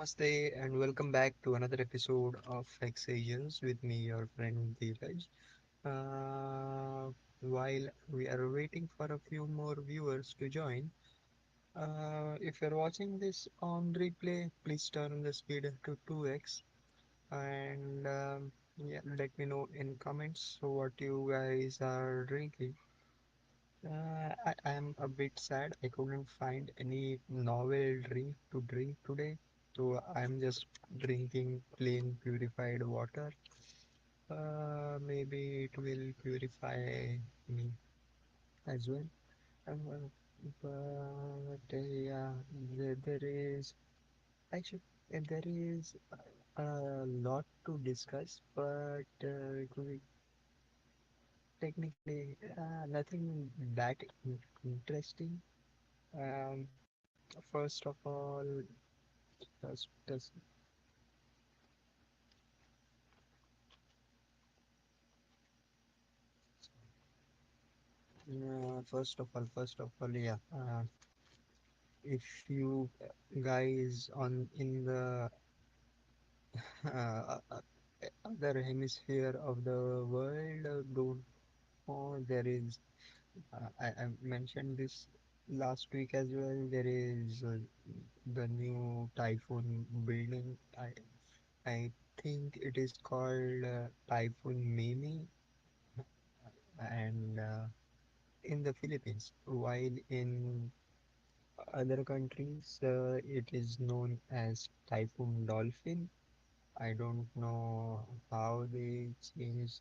Namaste and welcome back to another episode of Exasions with me, your friend Dheeraj. While we are waiting for a few more viewers to join, if you're watching this on replay, please turn the speed to 2x and yeah, let me know in comments what you guys are drinking. I am a bit sad. I couldn't find any novel drink to drink today, so I'm just drinking plain purified water. Maybe it will purify me as well. But yeah, there is actually there is a lot to discuss, but technically nothing that interesting. Um, First of all, just first of all, yeah. If you guys on in the uh, uh, other hemisphere of the world don't know, there is. I mentioned this last week as well. There is the new typhoon building. I think it is called Typhoon Mimi, and in the Philippines, while in other countries it is known as Typhoon Dolphin. I don't know how they changed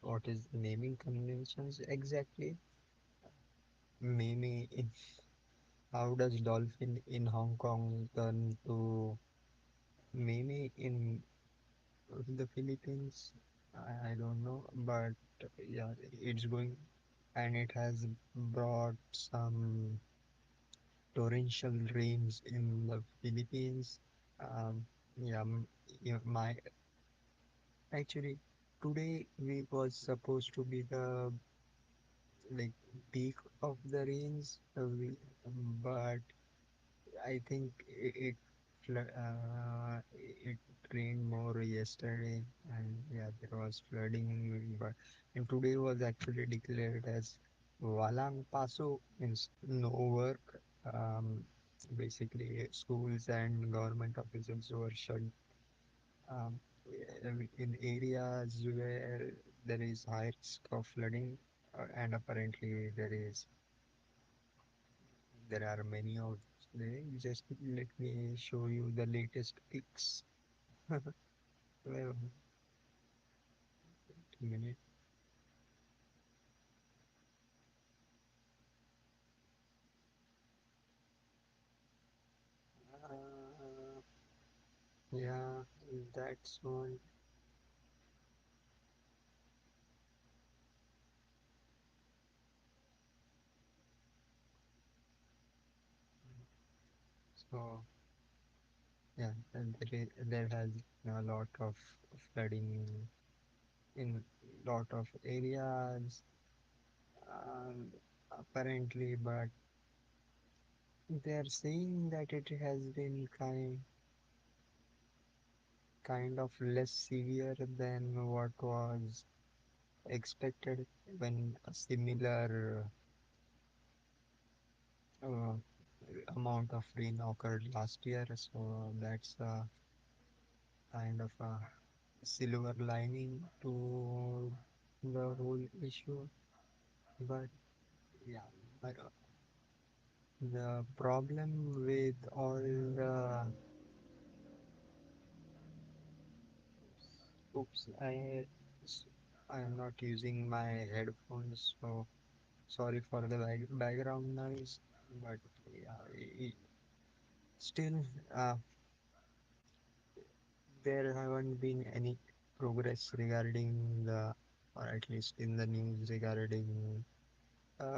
what is the naming conventions exactly. Maybe how does dolphin in Hong Kong turn to Mimi in the Philippines? I don't know, but yeah, it's going and it has brought some torrential rains in the Philippines. Yeah, yeah, my actually today we was supposed to be the like peak of the rains, but I think it rained more yesterday, and yeah, there was flooding. But and today was actually declared as Walang Paso, means no work. Um, Basically, schools and government offices were shut. Um, in areas where there is high risk of flooding, and apparently there are many of them. Just let me show you the latest pics. Well, a minute. Uh, yeah, that's one. So yeah, and there has been a lot of flooding in lot of areas, um, apparently, but they are saying that it has been kind of less severe than what was expected when a similar uh, amount of rain occurred last year. So that's a kind of a silver lining to the whole issue. But yeah, but the problem with all the oops, I am not using my headphones, so sorry for the background noise. But yeah, still, uh, there haven't been any progress regarding the, or at least in the news regarding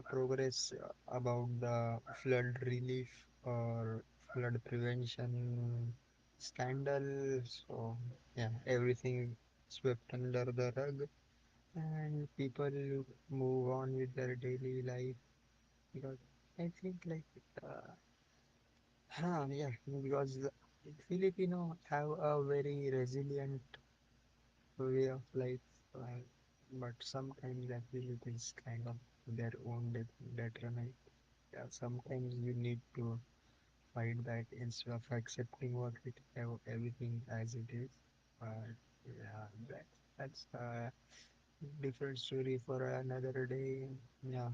progress about the flood relief or flood prevention scandal. So yeah, everything swept under the rug, and people move on with their daily life because I think like, yeah, because. Filipino have a very resilient way of life, uh, but sometimes I feel it is kind of their own detriment. Yeah, sometimes you need to fight that instead of accepting everything as it is. But yeah, that's a different story for another day. Yeah,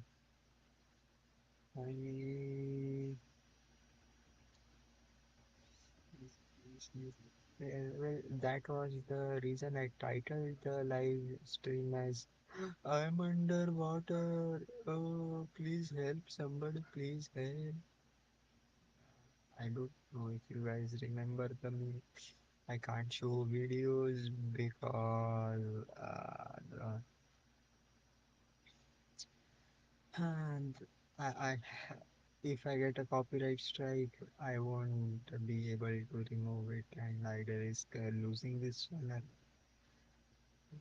I well, that was the reason I titled the live stream as I'm underwater. Oh, please help somebody, please help. I don't know if you guys remember the meme. I can't show videos because and I if I get a copyright strike, I won't be able to remove it and I risk losing this channel.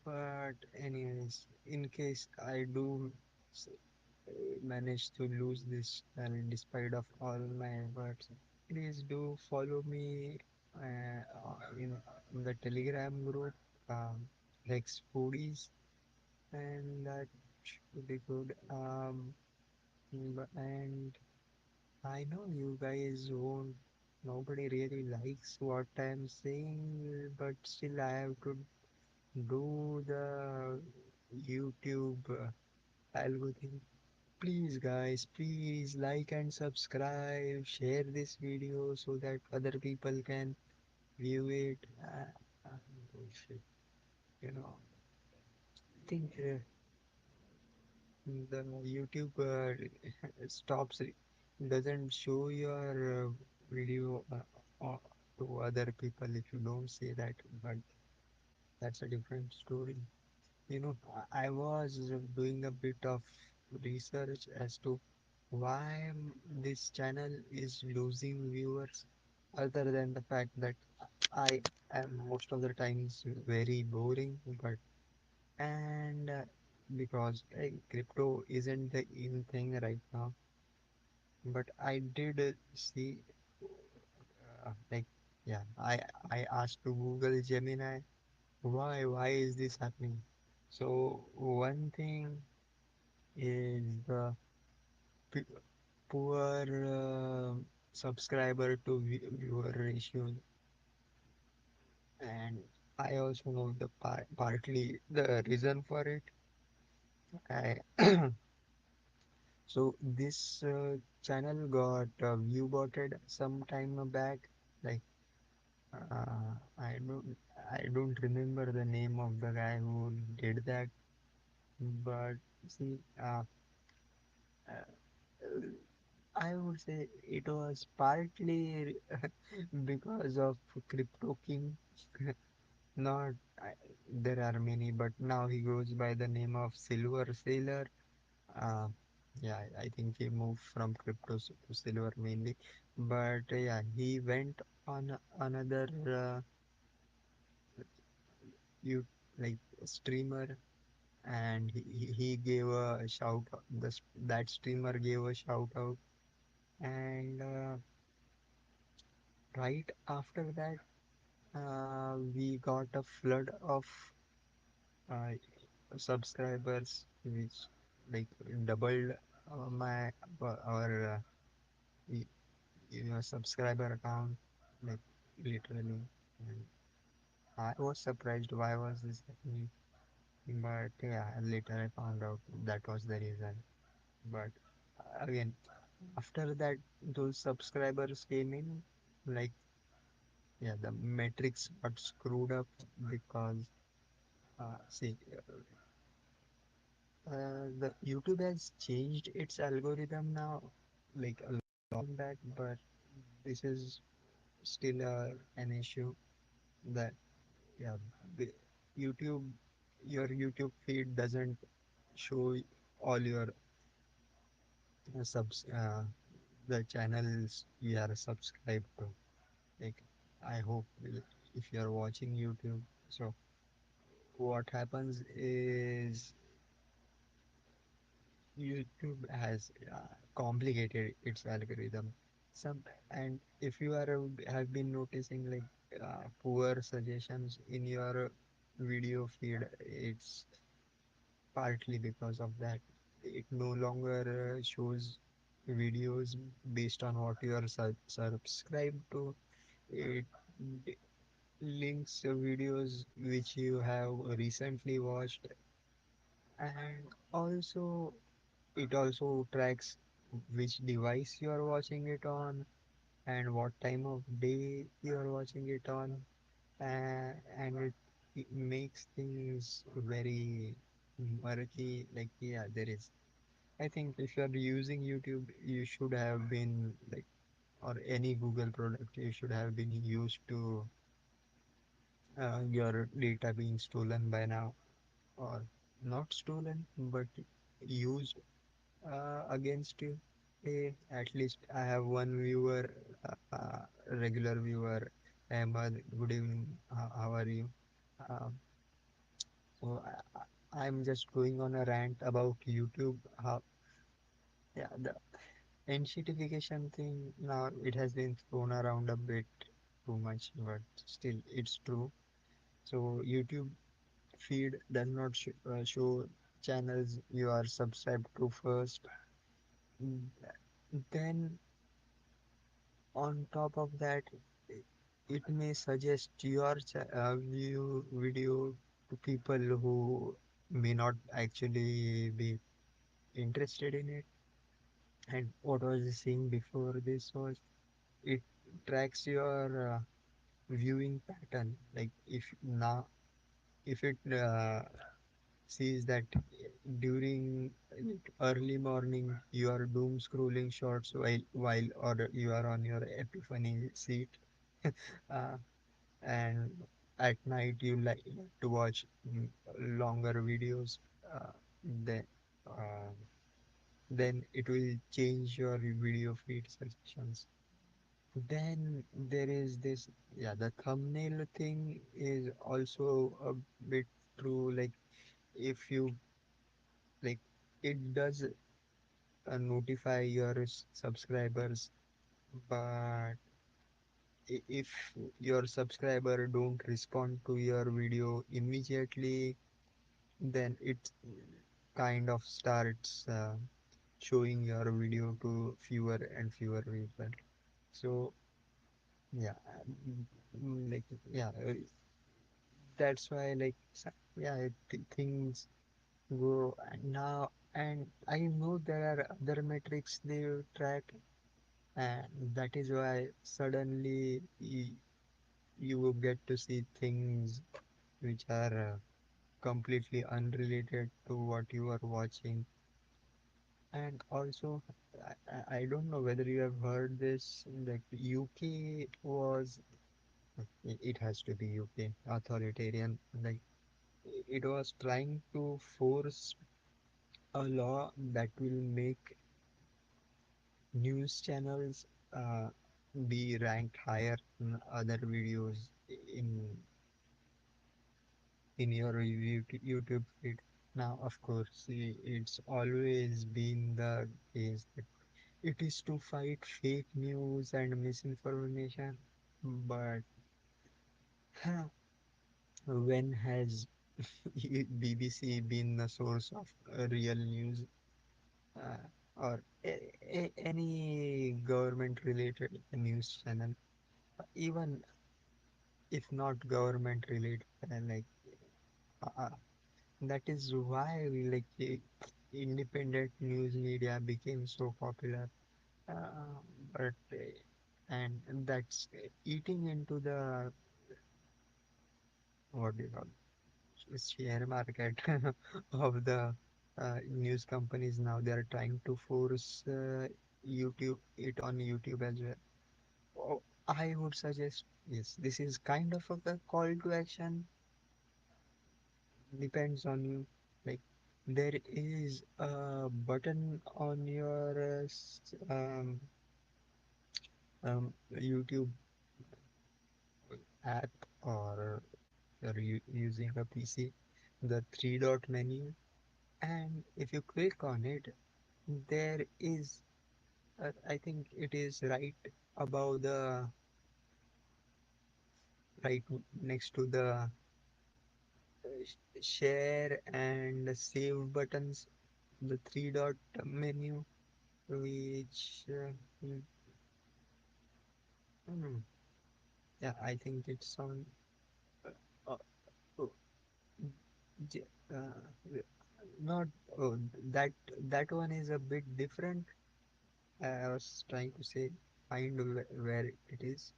But anyways, in case I do s- manage to lose this channel despite of all my efforts, please do follow me in the Telegram group, Rex Foodies, and that should be good. And I know you guys won't. Nobody really likes what I'm saying, but still I have to do the YouTube algorithm. Please, guys, please like and subscribe, share this video so that other people can view it. Bullshit, you know. I think the YouTube stops, doesn't show your video to other people if you don't say that, but that's a different story. You know, I was doing a bit of research as to why this channel is losing viewers, other than the fact that I am most of the times very boring, but and because crypto isn't the in thing right now, but I did see like yeah, I asked to Google Gemini why is this happening. So one thing is the p- poor subscriber to viewer ratio, and I also know the partly the reason for it. I, so this channel got view botted some time back. Like uh, I don't I don't remember the name of the guy who did that, but see, I would say it was partly because of Crypto King. Not, I, there are many, but now he goes by the name of Silver Sailor. Uh, yeah, I think he moved from crypto to silver mainly. But yeah, he went on another you like streamer, and he gave a shout. That streamer gave a shout out, and right after that, we got a flood of uh, subscribers, which like doubled my our y- subscriber count, like literally. And I was surprised why was this happening, but yeah, later I found out that was the reason. But again, after that, those subscribers came in, like yeah, the metrics got screwed up because see, the YouTube has changed its algorithm now, like a long back, but this is still an issue that yeah, the YouTube, your YouTube feed doesn't show all your subs, the channels you are subscribed to. Like, I hope if you are watching YouTube, so what happens is YouTube has complicated its algorithm. some. And if you are have been noticing like poor suggestions in your video feed, it's partly because of that. It no longer shows videos based on what you are subscribed to. It d- links videos which you have recently watched, and also it also tracks which device you are watching it on and what time of day you are watching it on, and it makes things very murky. Like, yeah, there is. I think if you are using YouTube, you should have been like, or any Google product, you should have been used to your data being stolen by now, or not stolen, but used against you. Hey, at least I have one viewer, regular viewer. Ahmad, good evening. How are you? Um, so I'm just going on a rant about YouTube. How, yeah, the enshittification thing now it has been thrown around a bit too much, but still it's true. So YouTube feed does not show channels you are subscribed to first. Mm, Then on top of that, it may suggest your video to people who may not actually be interested in it. And what was I saying before this was it tracks your viewing pattern. Like if it sees that during like, early morning you are doom scrolling shorts while or you are on your epiphany seat, uh, and at night you like to watch longer videos, uh, then uh, then it will change your video feed suggestions. Then there is this, yeah, the thumbnail thing is also a bit true. Like if you like, it does notify your subscribers, but if your subscriber don't respond to your video immediately, then it kind of starts showing your video to fewer and fewer people. So yeah, like, yeah, that's why like yeah, things go now. And I know there are other metrics they track, and that is why suddenly you will get to see things which are completely unrelated to what you are watching. And also, I don't know whether you have heard this, like UK was, it has to be UK, authoritarian, like it was trying to force a law that will make news channels uh, be ranked higher in other videos in in your YouTube feed. Now, of course, it's always been the case that it is to fight fake news and misinformation. But when has BBC been the source of real news, uh, or any government related news channel? Even if not government related, like uh, that is why like independent news media became so popular. Uh, but and that's eating into the, what do you call, share market of the news companies. Now they are trying to force YouTube it on YouTube as well. Oh, I would suggest, yes, this is kind of a call to action. Depends on you. Like there is a button on your YouTube app, or you're using a PC, the three dot menu, and if you click on it, there is I think it is right above the right next to the share and save buttons, the three dot menu, which hmm, yeah, I think it's on. Uh, oh, j- uh, not oh, that that one is a bit different. I was trying to say find where it is.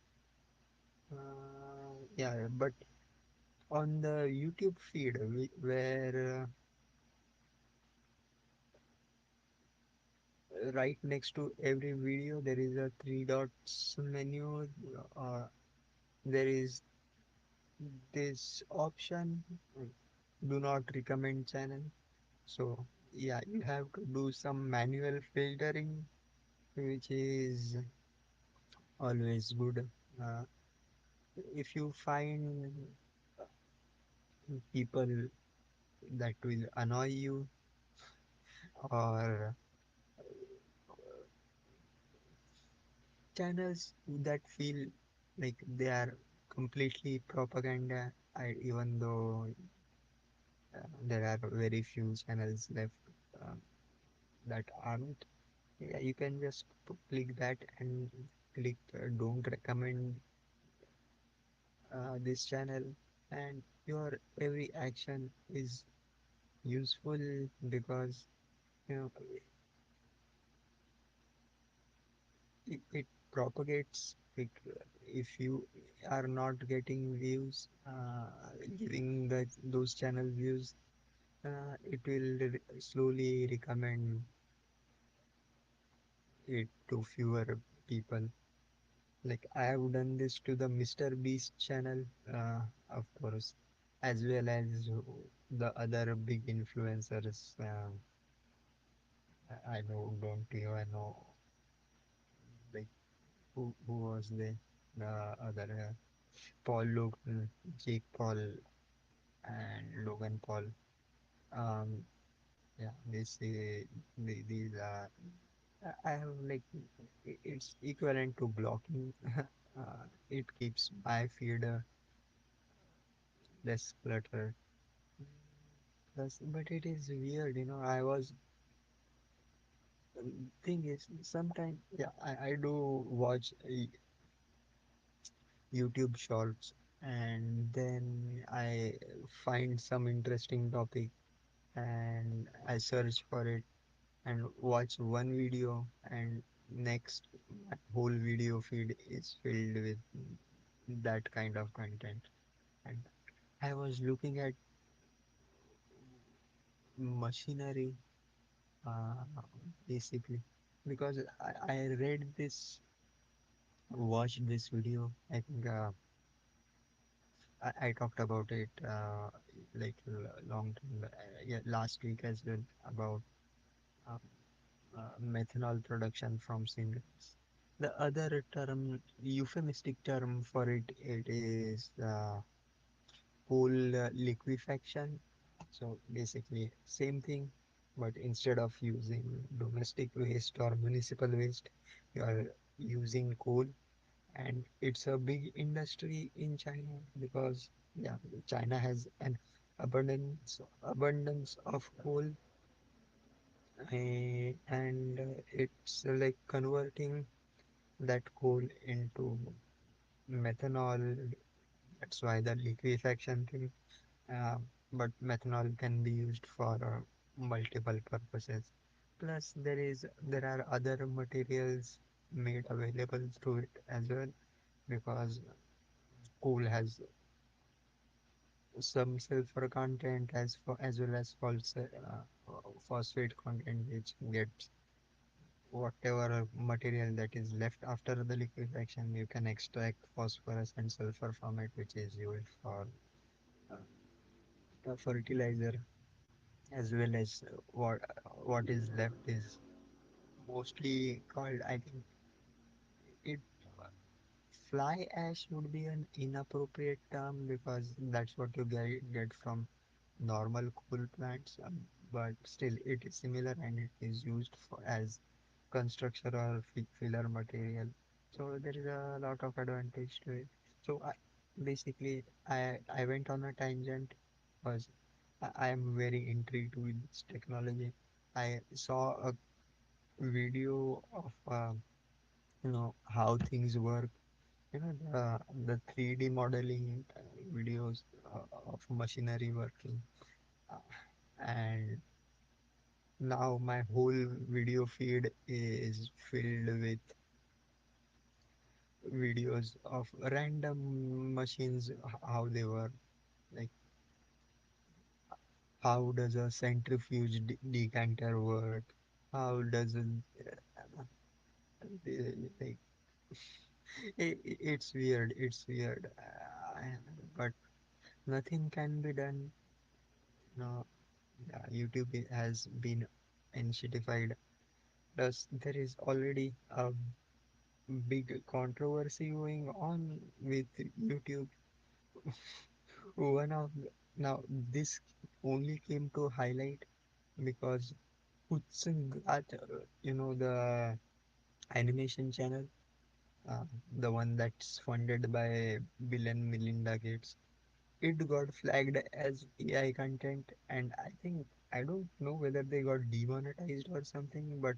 Yeah, but on the YouTube feed, where right next to every video there is a three dots menu. Uh, there is this option, do not recommend channel. So yeah, you have to do some manual filtering, which is always good. Uh, if you find people that will annoy you, or channels that feel like they are completely propaganda, even though there are very few channels left uh, that aren't. Yeah, you can just click that and click don't recommend this channel, and your every action is useful because you know it propagates. If you are not getting views, giving those channel views, it will slowly recommend it to fewer people. Like I have done this to the Mr. Beast channel, of course, as well as the other big influencers. I know, don't even know, like who was the other Paul Logan, Jake Paul, and Logan Paul. Um, yeah, these are. I have like it's equivalent to blocking. It keeps my feed less cluttered. Plus, but it is weird, I was thing is sometimes yeah I do watch YouTube shorts, and then I find some interesting topic and I search for it and watch one video, and next my whole video feed is filled with that kind of content. And I was looking at machinery, uh, basically, because I read this, watched this video. I think I talked about it like long time, yeah, last week as well, about uh, methanol production from syngas. The other term, euphemistic term for it is coal liquefaction. So basically, same thing, but instead of using domestic waste or municipal waste, you are using coal, and it's a big industry in China because yeah, China has an abundance of coal, and it's like converting that coal into methanol. That's why the liquefaction thing. Uh, but methanol can be used for multiple purposes. Plus, there are other materials made available through it as well, because coal has some sulfur content as well as phosphate content, which gets whatever material that is left after the liquefaction. You can extract phosphorus and sulfur from it, which is used for uh, fertilizer, as well as what is left is mostly called, I think it fly ash would be an inappropriate term because that's what you get from normal coal plants, but still it is similar and it is used for as construction or filler material. So there is a lot of advantage to it. So basically, I went on a tangent because I am very intrigued with this technology. I saw a video of how things work. The 3D modeling videos of machinery working, uh, and now my whole video feed is filled with videos of random machines, how they work, like how does a centrifuge decanter work, how does like it's weird, but nothing can be done. No, yeah, YouTube has been initiatified. Plus, there is already a big controversy going on with YouTube. One of now this only came to highlight because Utsanghat, the animation channel, the one that's funded by Bill and Melinda Gates, it got flagged as AI content, and I don't know whether they got demonetized or something, but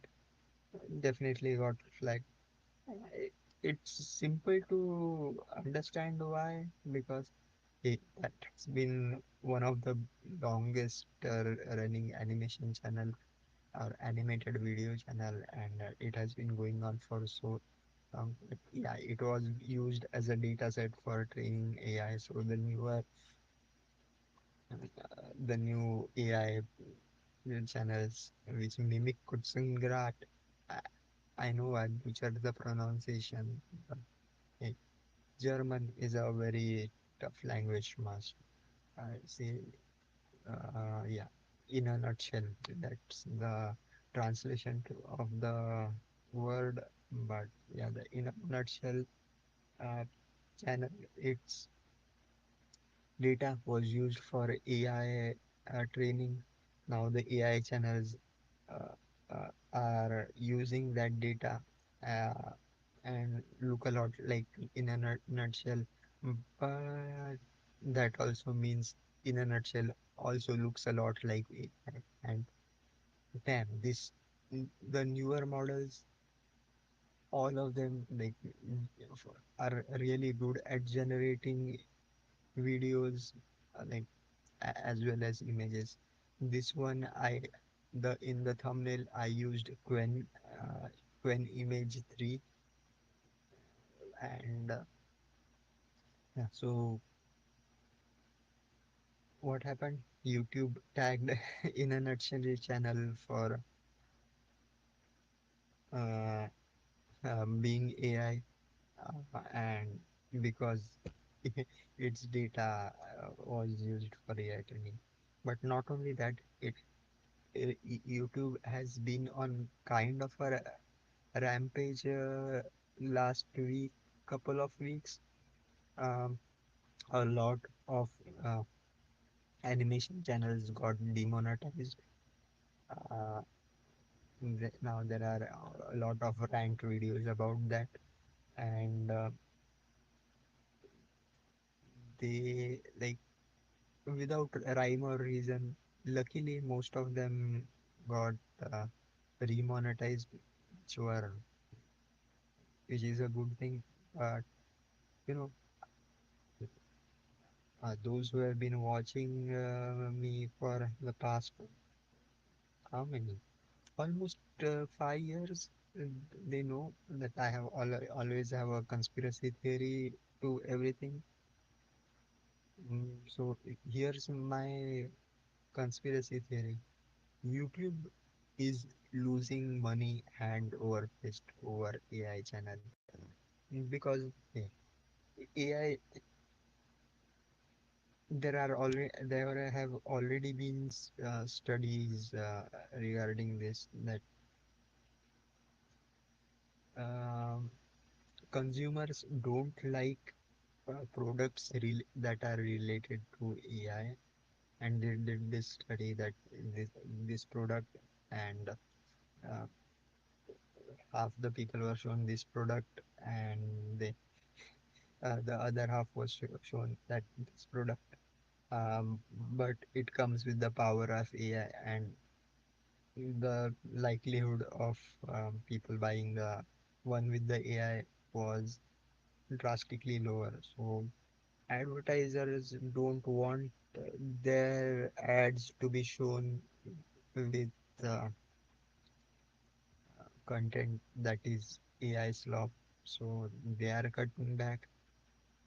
definitely got flagged. I- It's simple to understand why, because that's been one of the longest running animation channel or animated video channel, and it has been going on for so long. But yeah, it was used as a data set for training AI. So the new AI channels which mimic Kutsangrat. I, I know I butchered the pronunciation, but hey, German is a very tough language, master. I see. Yeah, in a nutshell, that's the translation of the word. But yeah, in a nutshell, uh, channel, its data was used for AI training. Now the AI channels uh, are using that data uh, and look a lot like in a nutshell. But that also means in a nutshell also looks a lot like AI. And damn, the newer models, all of them are really good at generating videos, like as well as images. This one, the in the thumbnail I used Qwen Image 3, and yeah. So what happened? YouTube tagged in a nutshell channel for uh, being AI, and because its data was used for AI training. But not only that, YouTube has been on kind of a rampage last week, couple of weeks. Um, a lot of uh, animation channels got demonetized. Uh, Now there are a lot of ranked videos about that, and they like without rhyme or reason. Luckily, most of them got remonetized, which were which is a good thing. But you know, those who have been watching me for the past how many? Almost 5 years. uh, They know that I have always have a conspiracy theory to everything. So here's my conspiracy theory. YouTube is losing money hand over fist over AI channel. Because AI, there have already been studies regarding this, that um, consumers don't like products that are related to AI, and they did this study that this product and uh, half the people were shown this product, and the other half was shown that this product. But it comes with the power of AI, and the likelihood of people buying the one with the AI was drastically lower. So advertisers don't want their ads to be shown with uh, content that is AI slop. So they are cutting back,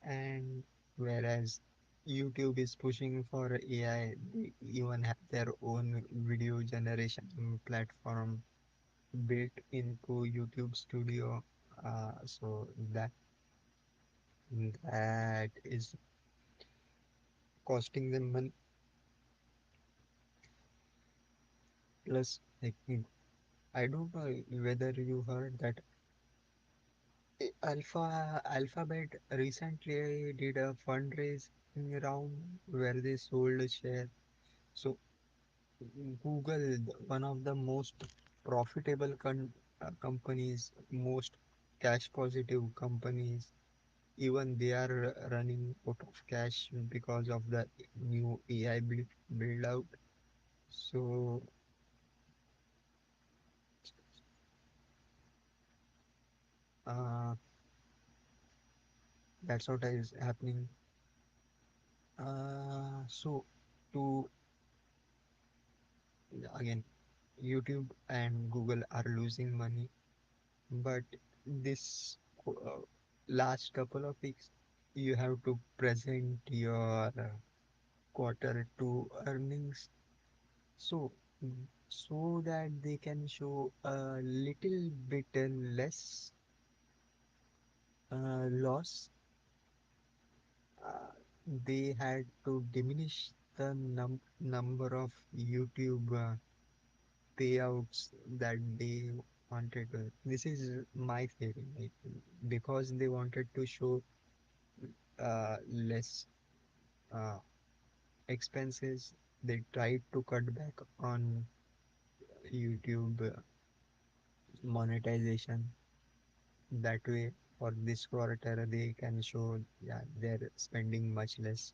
and whereas YouTube is pushing for AI, they even have their own video generation platform built into YouTube Studio. So that is costing them money. Plus, like, I don't know whether you heard that Alphabet recently did a fundraising round where they sold a share. So Google, one of the most profitable companies, most cash positive companies, even they are running out of cash because of the new AI build out. So uh, that's what is happening. So to again, YouTube and Google are losing money, but this last couple of weeks, you have to present your quarter two earnings, so so that they can show a little bit less loss. uh, they had to diminish the number of YouTube payouts that they wanted. This is my theory, like, because they wanted to show less uh, expenses, they tried to cut back on YouTube monetization. That way, for this quarter, they can show, yeah, they're spending much less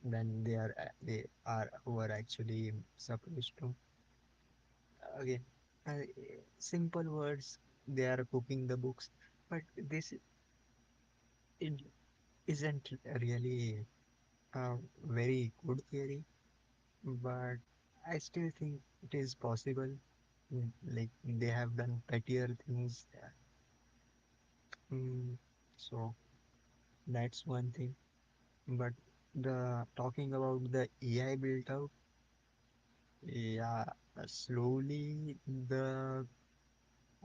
than they are who are actually supposed to. Again, uh, simple words, they are cooking the books, but this it isn't really a very good theory, but I still think it is possible. Like, they have done pettier things. Mm, so that's one thing. But the talking about the AI built out, yeah, slowly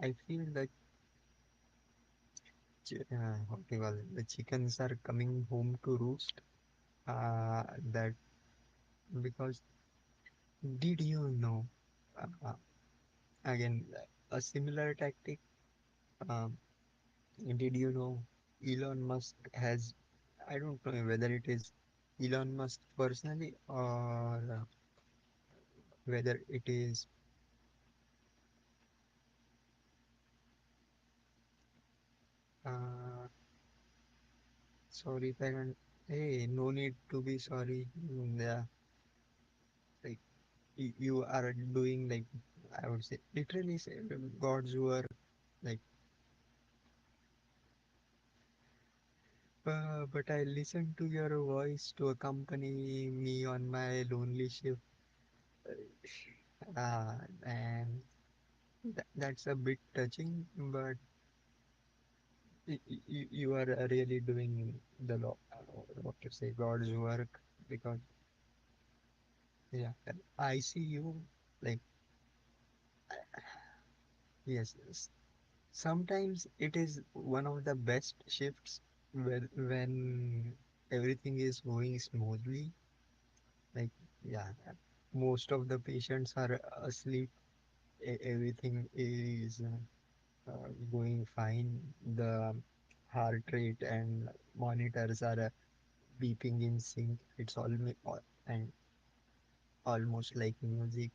I feel that what do you call it, the chickens are coming home to roost. That because did you know? Uh, Again, a similar tactic. Um, did you know Elon Musk has, I don't know whether it is Elon Musk personally or whether it is, uh, sorry, parent. Hey, no need to be sorry. Yeah, like you are doing, like, I would say, literally say God's work. Like, but I listened to your voice to accompany me on my lonely ship. And that's a bit touching, but you are really doing the law, what to say, God's work, because yeah, I see you, like, yes, sometimes it is one of the best shifts when everything is going smoothly. Like, yeah, most of the patients are asleep, everything is going fine. The heart rate and monitors are beeping in sync. It's and almost like music.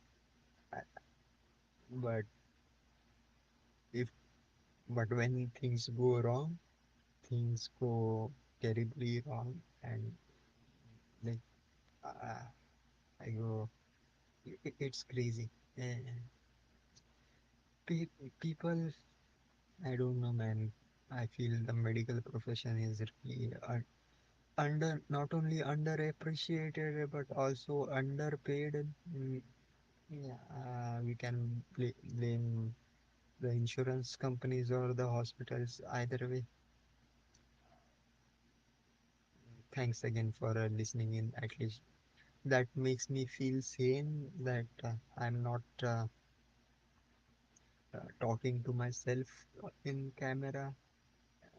Uh, But But when things go wrong, things go terribly wrong, and like uh, I go, it's crazy. And people, I don't know, man. I feel the medical profession is really under not only underappreciated but also underpaid. Mm, yeah, we can blame the insurance companies or the hospitals either way. Thanks again for listening in. At least that makes me feel sane that I'm not talking to myself in camera.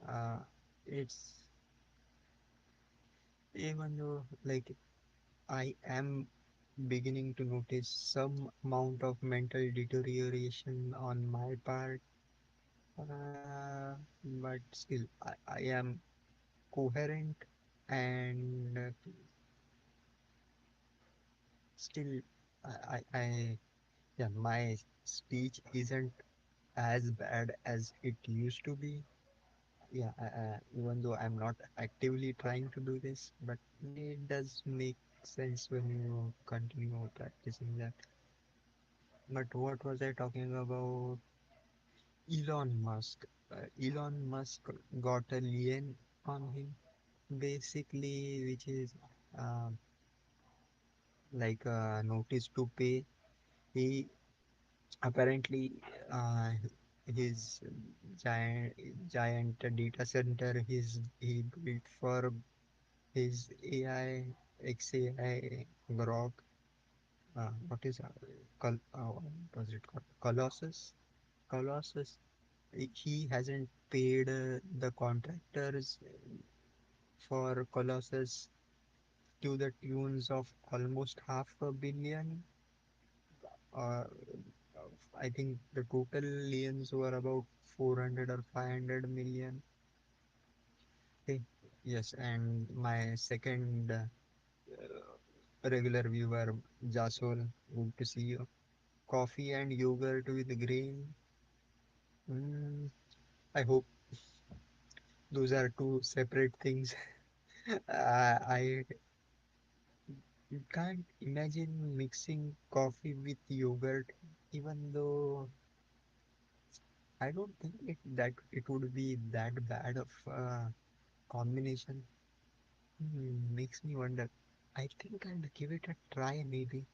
Uh, it's even though like I am beginning to notice some amount of mental deterioration on my part, but still I am coherent and still I yeah, my speech isn't as bad as it used to be. Yeah, even though I'm not actively trying to do this, but it does make sense when you continue practicing that. But what was I talking about? Elon Musk. Elon Musk got a lien on him, basically, which is uh, like a notice to pay. He apparently his giant giant data center he built for his AI XAI Grok. What is what was it called? Colossus. Colossus. He hasn't paid the contractors for Colossus to the tunes of almost half a billion. Uh, I think the total liens were about 400 or 500 million. Okay. Yes, and my second regular viewer, Jasol, good to see you. Coffee and yogurt with grain. Mm, I hope those are two separate things. I can't imagine mixing coffee with yogurt, even though I don't think it would be that bad of a combination. Makes me wonder. I think I'll give it a try, maybe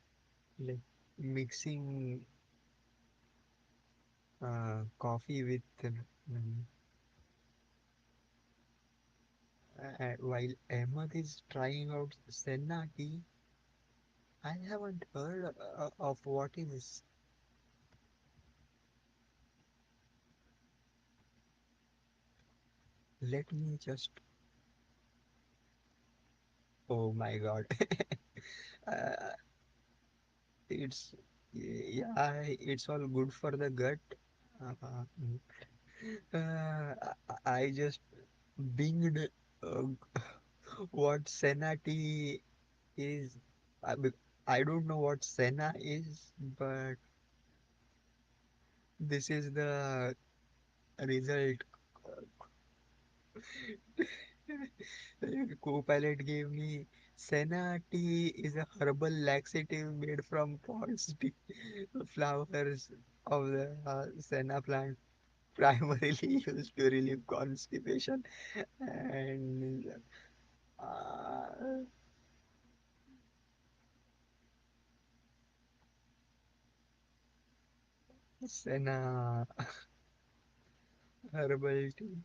like mixing coffee with while Ahmed is trying out Senna tea. I haven't heard of what is. Let me just. Oh my God. uh, it's yeah, it's all good for the gut. Mm. I just binged uh, what Senna tea is. I don't know what Senna is, but this is the result. Co-pilot gave me Senna tea is a herbal laxative made from pods flowers of the senna plant, primarily used to relieve constipation and uh, senna herbal tea.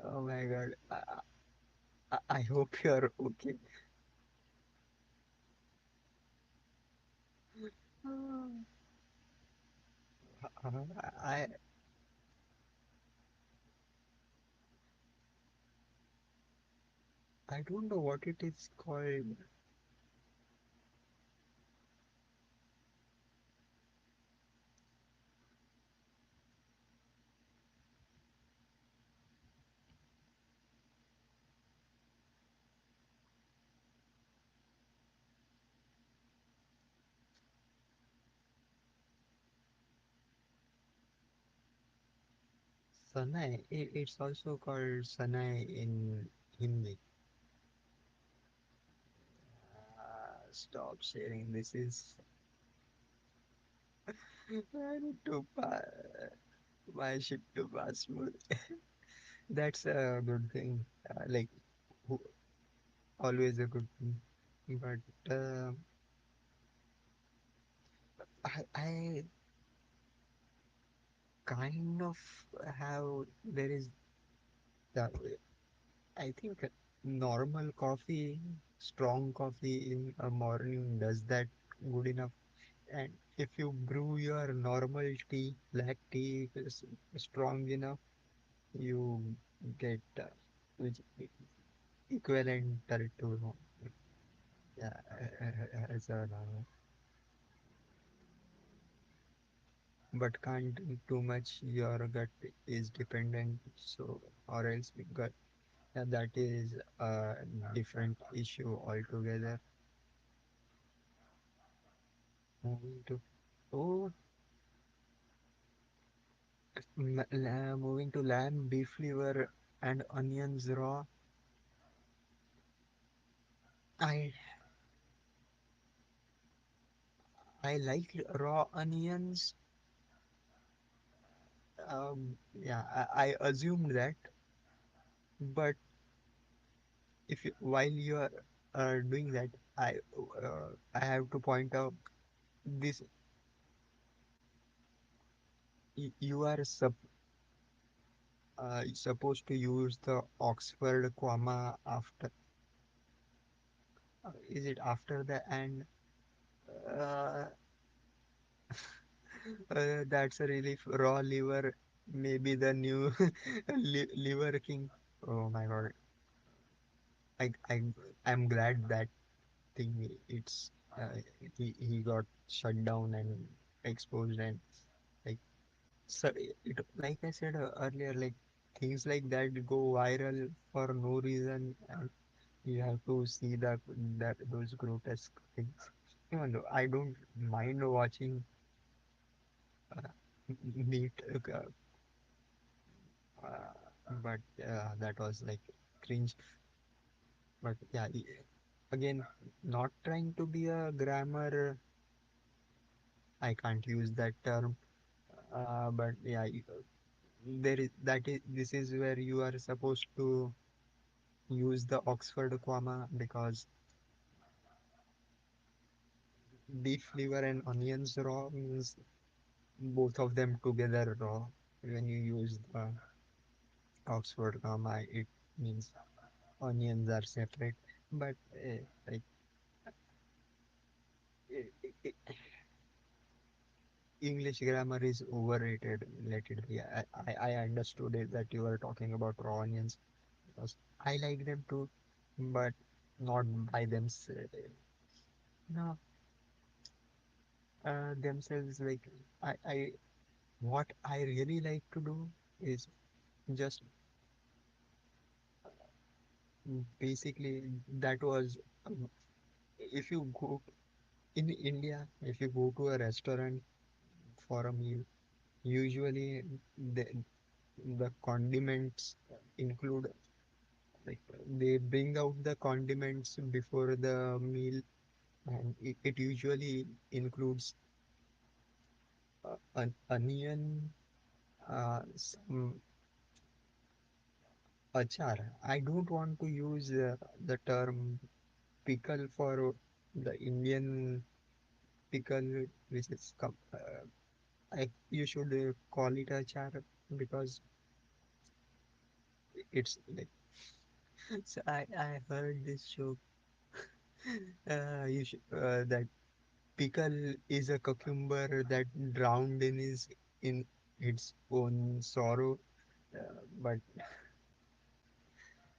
Oh my God. I hope you're okay. I I don't know what it is called. Sanai, it's also called Sanai in Hindi. Stop sharing. This is I need to my ship to pass smooth. That's a good thing. Like who, always a good thing. But I kind of have there is the I think normal coffee, strong coffee in a morning does that good enough. And if you brew your normal tea, black tea is strong enough, you get which equivalent to yeah, as a but can't drink too much. Your gut is dependent, so or else gut yeah, that is a different issue altogether. Moving to oh, moving to lamb, beef liver, and onions raw. I I like raw onions. Yeah, I assumed that, but if you, while you are doing that, I have to point out this: you are supposed to use the Oxford comma after. Is it after the and? Uh, that's a relief. Raw liver, maybe the new liver king. Oh my god! I I'm glad that thing it's he got shut down and exposed and like so like I said earlier, like things like that go viral for no reason, and you have to see that those grotesque things. Even though I don't mind watching uh, meat, but that was like cringe. But yeah, again, not trying to be a grammar. I can't use that term. But yeah, there is that is this is where you are supposed to use the Oxford comma because beef liver and onions raw means both of them together raw. When you use the Oxford comma, it means onions are separate. But like English grammar is overrated. Let it be. I understood it that you were talking about raw onions because I like them too, but not by themselves. No, themselves like I what I really like to do is just basically that was if you go in India, if you go to a restaurant for a meal, usually the the condiments include like they bring out the condiments before the meal, and it usually includes an onion, some achar. I don't want to use the term pickle for the Indian pickle, which is you should call it achar because it's like. So I heard this joke. You should, that pickle is a cucumber that drowned in its own sorrow, but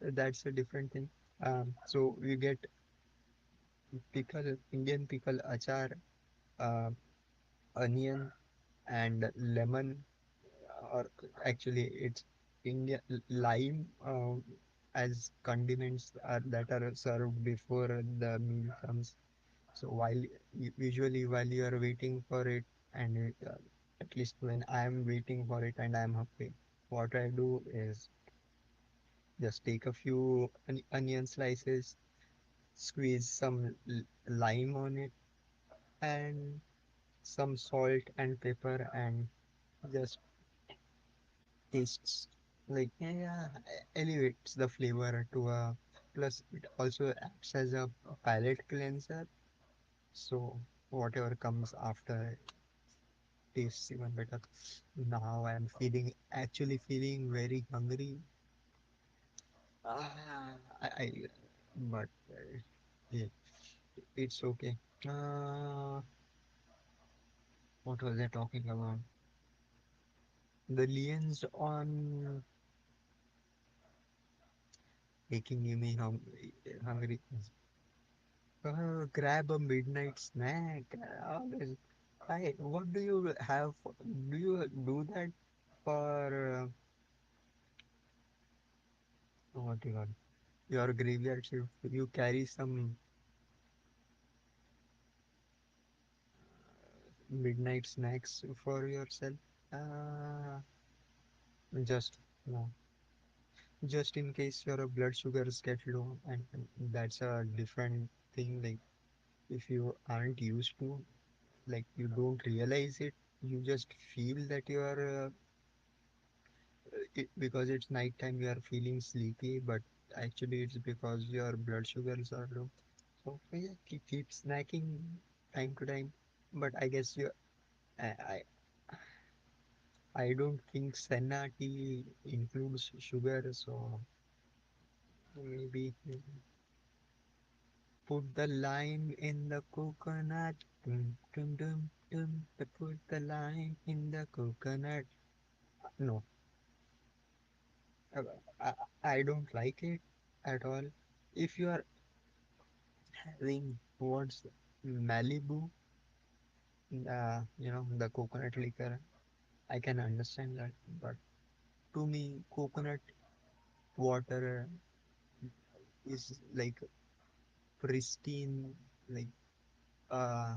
that's a different thing. So you get pickle, Indian pickle achar, uh, onion, and lemon, or actually it's India lime as condiments that are served before the meal comes. So usually while you are waiting for it, and at least when I am waiting for it and I am happy. what I do is just take a few onion slices, squeeze some lime on it, and some salt and pepper, and just tastes like, yeah, elevates the flavor to a, plus it also acts as a palate cleanser. So whatever comes after tastes even better. Now I'm feeling, actually feeling very hungry. I but yeah, it's okay. Uh, what was I talking about? The liens on making me hungry. Grab a midnight snack. Always. What do you have? Do you do that for what you got? Your graveyard shift? You carry some midnight snacks for yourself? Uh, just no. Just in case your blood sugars get low, and that's a different thing. Like if you aren't used to, like you don't realize it, you just feel that you are because it's night time, you are feeling sleepy, but actually it's because your blood sugars are low. So yeah, keep snacking time to time. But I guess you, I I don't think senna tea includes sugar, so maybe put the lime in the coconut. Dum, dum, dum, dum. Put the lime in the coconut. No, uh, I, I don't like it at all. If you are having what's Malibu, the coconut liquor, I can understand that. But to me, coconut water is like pristine, like uh,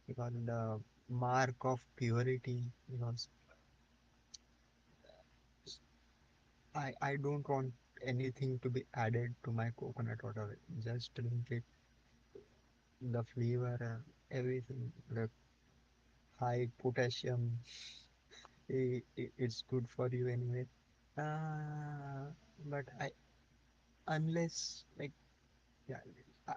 the mark of purity. Because I don't want anything to be added to my coconut water. Just drink it, the flavor, everything, the high potassium, it's good for you anyway. But unless like, yeah,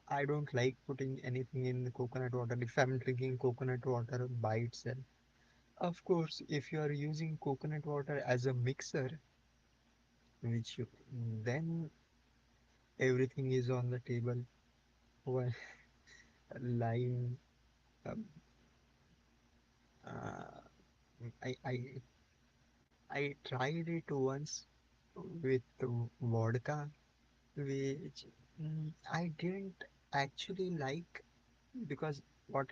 I don't like putting anything in the coconut water if I'm drinking coconut water by itself. Of course, if you are using coconut water as a mixer, which you, then everything is on the table. Well, lime, um, uh, I tried it once with vodka, which I didn't actually like because what,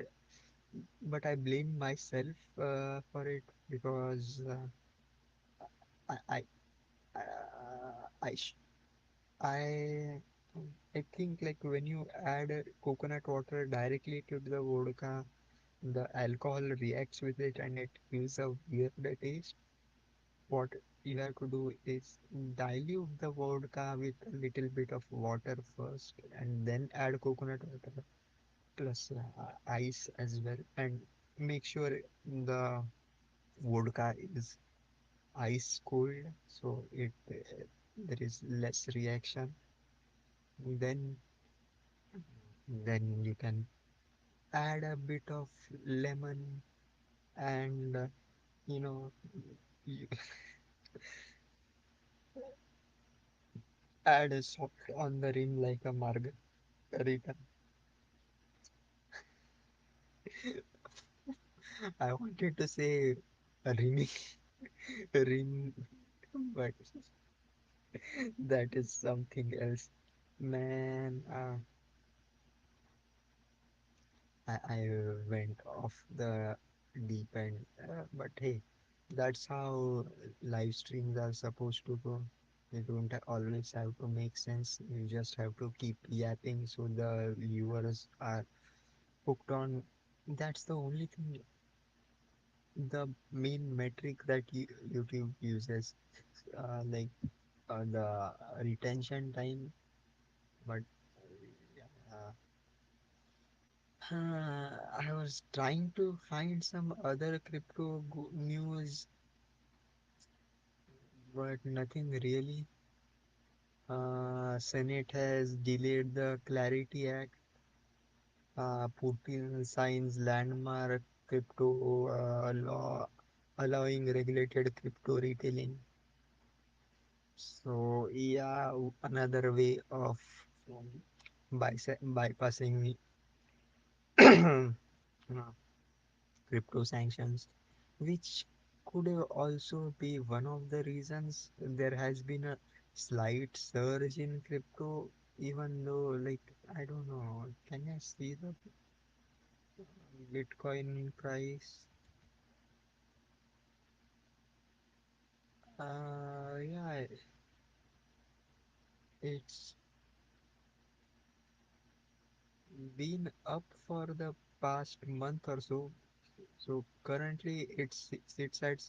but I blame myself for it because I I I sh- I I think like when you add coconut water directly to the vodka, the alcohol reacts with it and it gives a weird taste. What you have to do is dilute the vodka with a little bit of water first and then add coconut water plus ice as well, and make sure the vodka is ice cold so it there is less reaction. Then you can add a bit of lemon and you know you add a salt on the rim like a margarita. I wanted to say rim, rim, but that is something else. Man, I went off the deep end, but hey, that's how live streams are supposed to go. You don't always have to make sense. You just have to keep yapping so the viewers are hooked on. That's the only thing. the main metric that YouTube uses, like the retention time. But I was trying to find some other crypto news, but nothing really. Senate has delayed the Clarity Act. Putin signs landmark crypto law allowing regulated crypto retailing. So yeah, another way of bypassing uh, crypto sanctions, which could also be one of the reasons there has been a slight surge in crypto, even though, like, I don't know, can I see the Bitcoin price? Yeah, it's been up for the past month or so. So currently sits at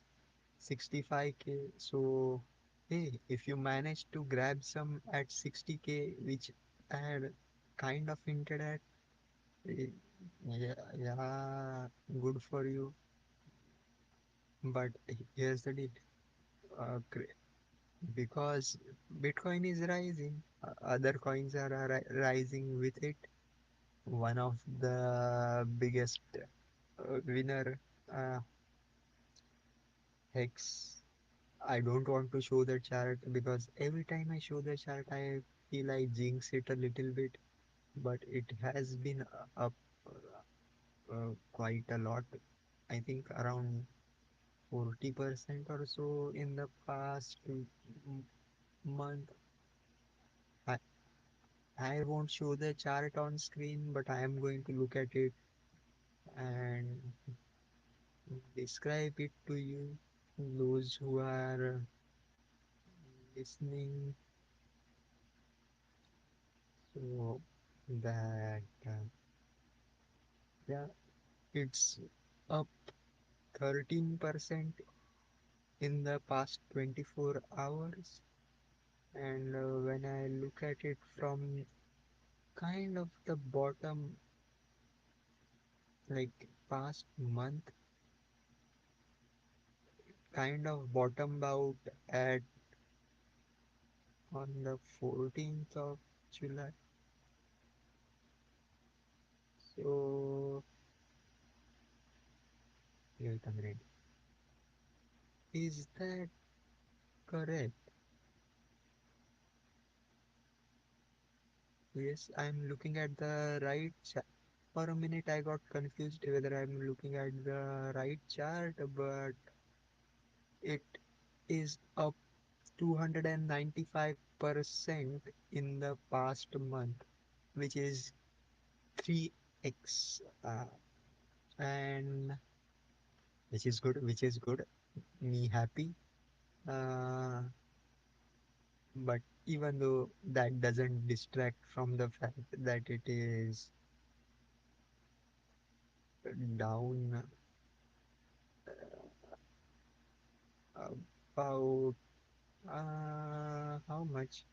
65K. So hey, if you manage to grab some at 60K, which I had kind of hinted at, eh, yeah, yeah, good for you. But here's the deal. Because Bitcoin is rising, other coins are rising with it. One of the biggest winner, uh, Hex. I don't want to show the chart because every time I show the chart, I feel I jinx it a little bit. But it has been up quite a lot. I think around 40% or so in the past month. I, I won't show the chart on screen, but I am going to look at it and describe it to you. Those who are listening, so that yeah, it's up 13% in the past 24 hours. And when I look at it from kind of the bottom, like past month, kind of bottomed out at on the 14th of July. So, wait a minute. Is that correct? Yes, I'm looking at the right chart. For a minute, I got confused whether I'm looking at the right chart, but it is up 295% in the past month, which is 3x, and which is good, me happy. Uh, but even though that doesn't distract from the fact that it is down about how much?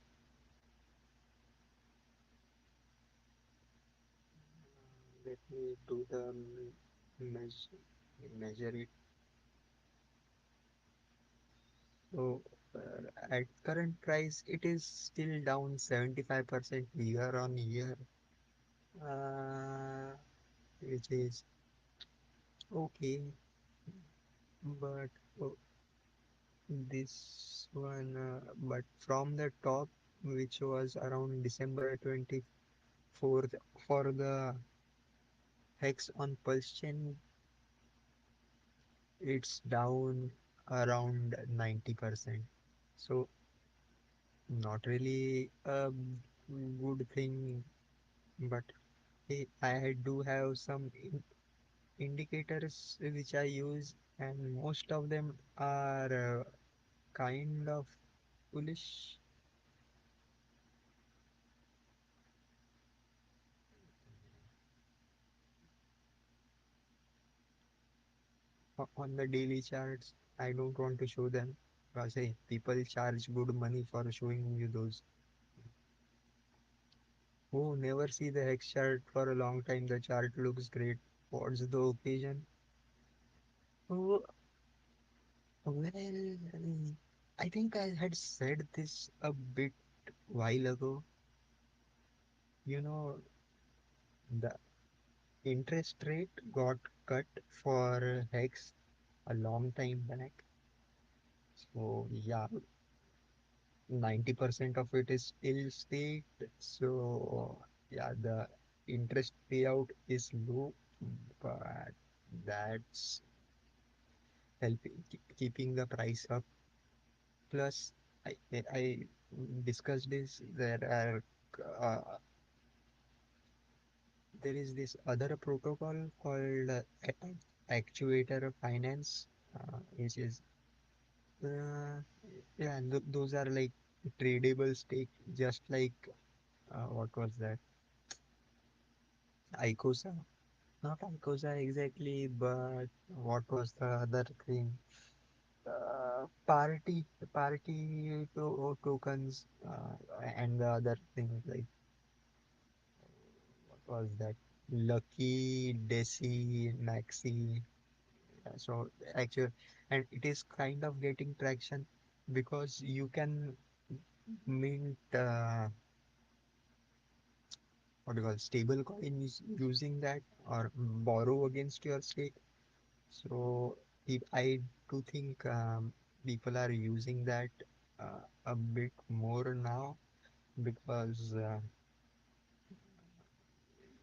Let me do the measure, measure it. So at current price, it is still down 75% year on year, uh, which is okay. But oh, this one, but from the top, which was around December 24th, for the hex on pulse chain, it's down around 90%. So not really a good thing, but hey, I do have some indicators which I use, and most of them are kind of foolish. on the daily charts. I don't want to show them because hey, people charge good money for showing you those. Oh, never see the Hex chart for a long time. The chart looks great. What's the occasion? Oh, well, I think I had said this a bit while ago. You know, the interest rate got cut for Hex a long time back. So yeah, 90% of it is still state. So yeah, the interest payout is low, but that's helping keeping the price up. Plus, I discussed this. There is this other protocol called actuator finance, which is yeah, and those are like tradable stake, just like what was that? ICOSA, not ICOSA exactly, but what was the other thing? Tokens, and the other things like what was that? Lucky, Desi, Maxi. So actually, and it is kind of getting traction because you can mint what do you call stable coins using that or borrow against your stake. So I do think people are using that a bit more now because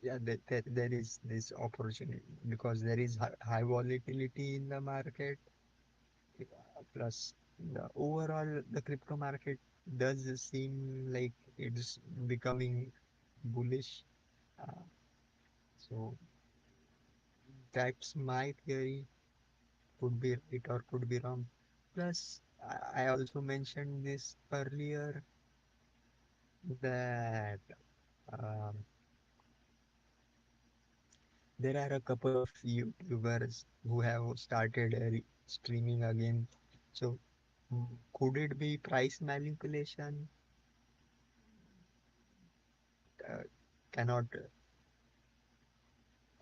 yeah, there is this opportunity because there is high volatility in the market. Plus, the overall the crypto market does seem like it's becoming bullish. Uh, so that's my theory. Could be right or could be wrong. Plus, I also mentioned this earlier that um, there are a couple of YouTubers who have started streaming again. So, could it be price manipulation? Uh, cannot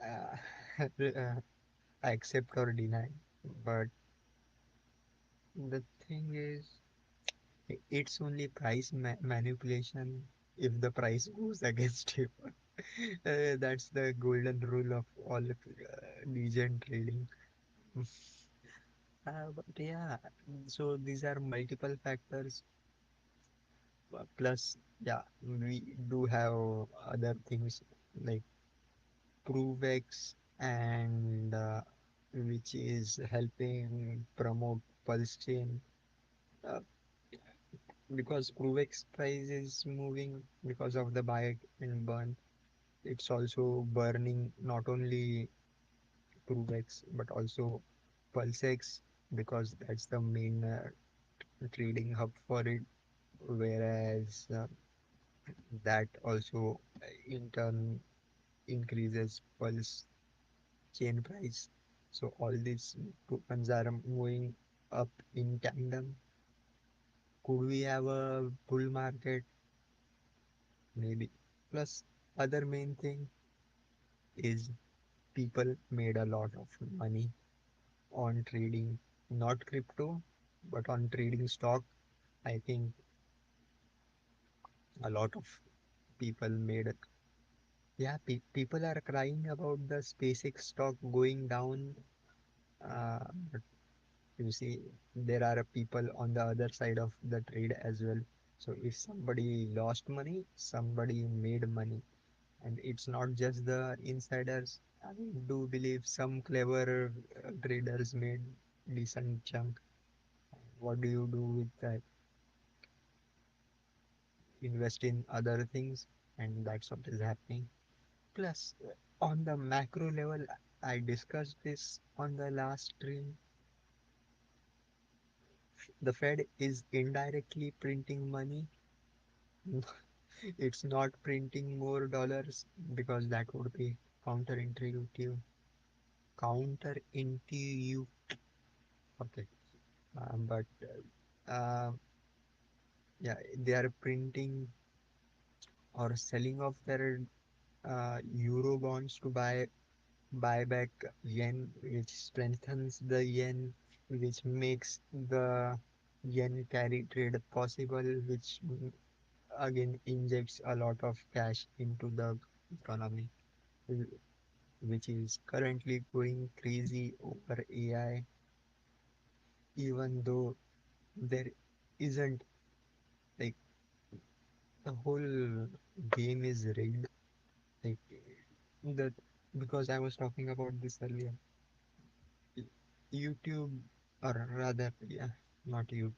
uh, accept or deny. But the thing is, it's only price manipulation if the price goes against you. That's the golden rule of all legend trading. But yeah, so these are multiple factors. Plus, yeah, we do have other things like ProveX and which is helping promote Pulse Chain uh, because ProveX price is moving because of the buy and burn. It's also burning not only ProveX but also PulseX because that's the main trading hub for it. Whereas that also in turn increases Pulse chain price. So all these tokens are moving up in tandem. Could we have a bull market? Maybe. Plus, other main thing is people made a lot of money on trading, not crypto, but on trading stock. I think a lot of people made it. Yeah, people are crying about the SpaceX stock going down. But you see, there are people on the other side of the trade as well. So if somebody lost money, somebody made money. And it's not just the insiders. I do believe some clever traders made decent chunk. What do you do with that? Invest in other things, and that's what is happening. Plus, on the macro level, I discussed this on the last stream. The Fed is indirectly printing money. It's not printing more dollars because that would be counterintuitive. counterintuitive. Okay, but uh, yeah, they are printing or selling off their euro bonds to buy back yen, which strengthens the yen, which makes the yen carry trade possible, which again injects a lot of cash into the economy, which is currently going crazy over AI, even though there isn't, like, the whole game is rigged. Like the because I was talking about this earlier. YouTube, or rather, yeah, not you.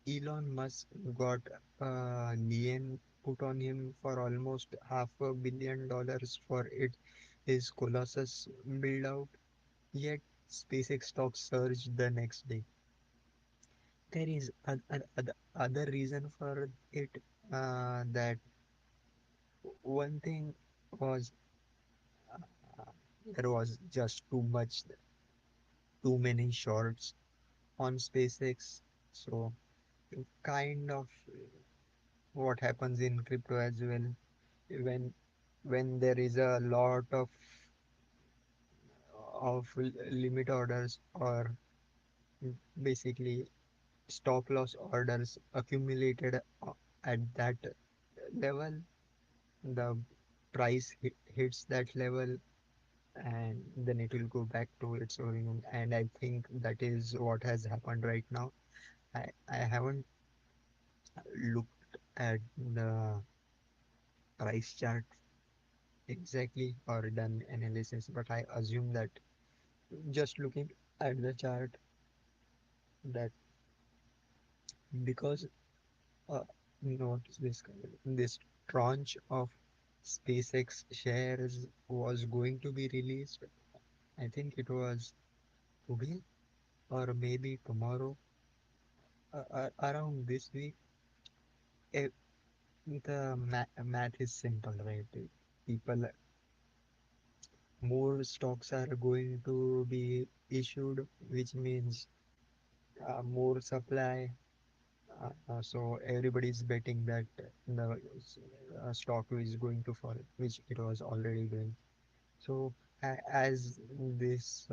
Elon Musk got a lien put on him for almost $500 million for his Colossus build out. Yet SpaceX stock surged the next day. There is other reason for it. That one thing was, uh, there was just too many shorts on SpaceX. So kind of what happens in crypto as well, when there is a lot of limit orders, or basically stop loss orders accumulated at that level, the price hits that level, and then it will go back to its origin. And I think that is what has happened right now. I haven't looked at the price chart exactly or done analysis, but I assume that just looking at the chart, that because uh, notice this tranche of SpaceX shares was going to be released. I think it was today or maybe tomorrow, around this week. eh, the math is simple, right? People, more stocks are going to be issued, which means more supply. So everybody is betting that the stock is going to fall, which it was already doing. So as this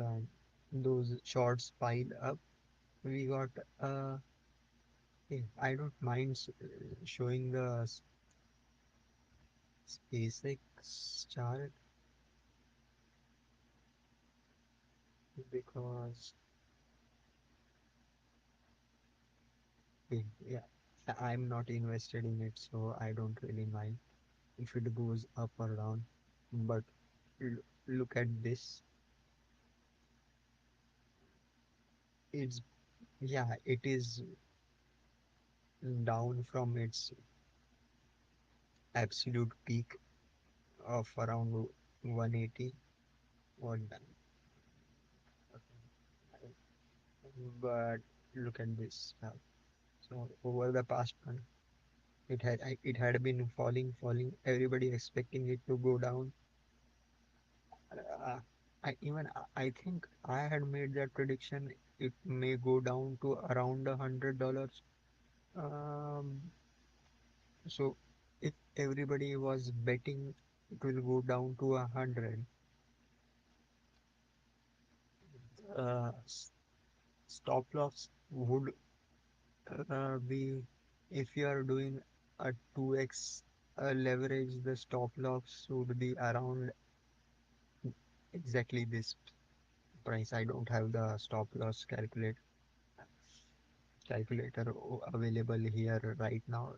those shorts pile up, we got I don't mind showing the SpaceX chart, because yeah, I'm not invested in it, so I don't really mind if it goes up or down. But look at this. It's Yeah, it is down from its absolute peak of around 180. What? But look at this now. So over the past month, it had been falling. Everybody expecting it to go down. Uh, I think I had made that prediction. It may go down to around $100. Um, so if everybody was betting it will go down to 100, uh, s- stop loss would be, if you are doing a 2x leverage, the stop loss would be around exactly this price. I don't have the stop loss calculator available here right now.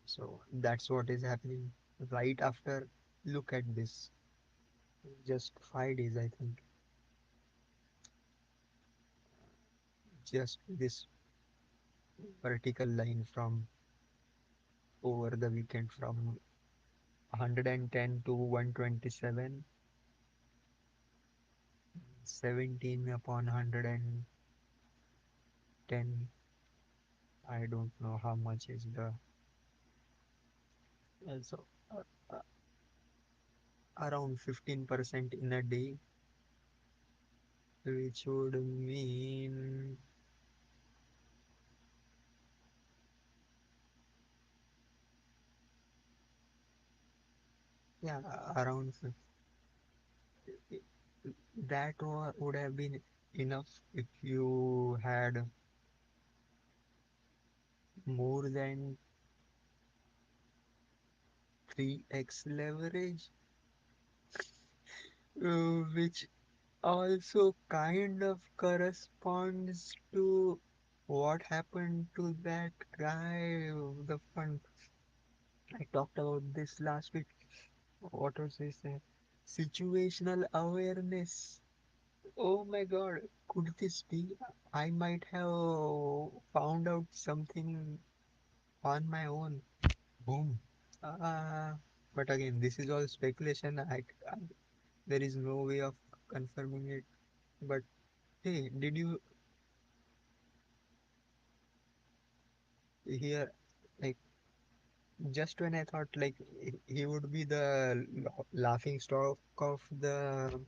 So that's what is happening right after. Look at this, just 5 days, I think. Just this vertical line from over the weekend, from 110 to 127, 17 upon 110. I don't know how much is the. So uh, uh, around 15% in a day, which would mean, yeah, around that would have been enough if you had more than 3x leverage, which also kind of corresponds to what happened to that guy, the fund. I talked about this last week. What was this? Situational awareness. Oh my god, could this be? I might have found out something on my own. Boom. Uh, but again, this is all speculation. There is no way of confirming it. But hey, did you hear? Like, just when I thought like he would be the laughing stock of the